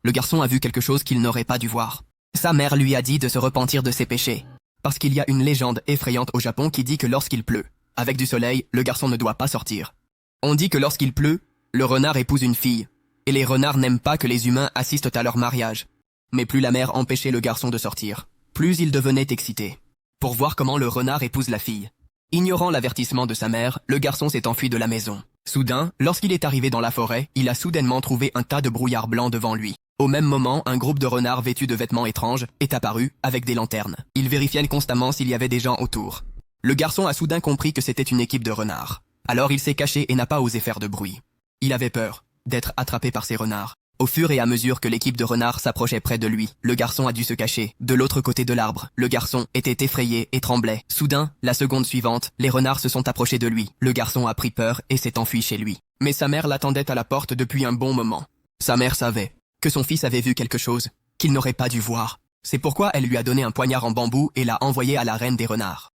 Le garçon a vu quelque chose qu'il n'aurait pas dû voir. Sa mère lui a dit de se repentir de ses péchés. Parce qu'il y a une légende effrayante au Japon qui dit que lorsqu'il pleut, avec du soleil, le garçon ne doit pas sortir. On dit que lorsqu'il pleut, le renard épouse une fille. Et les renards n'aiment pas que les humains assistent à leur mariage. Mais plus la mère empêchait le garçon de sortir, plus il devenait excité. Pour voir comment le renard épouse la fille. Ignorant l'avertissement de sa mère, le garçon s'est enfui de la maison. Soudain, lorsqu'il est arrivé dans la forêt, il a soudainement trouvé un tas de brouillard blanc devant lui. Au même moment, un groupe de renards vêtus de vêtements étranges est apparu, avec des lanternes. Ils vérifiaient constamment s'il y avait des gens autour. Le garçon a soudain compris que c'était une équipe de renards. Alors il s'est caché et n'a pas osé faire de bruit. Il avait peur d'être attrapé par ces renards. Au fur et à mesure que l'équipe de renards s'approchait près de lui, le garçon a dû se cacher. De l'autre côté de l'arbre, le garçon était effrayé et tremblait. Soudain, la seconde suivante, les renards se sont approchés de lui. Le garçon a pris peur et s'est enfui chez lui. Mais sa mère l'attendait à la porte depuis un bon moment. Sa mère savait que son fils avait vu quelque chose qu'il n'aurait pas dû voir. C'est pourquoi elle lui a donné un poignard en bambou et l'a envoyé à la reine des renards.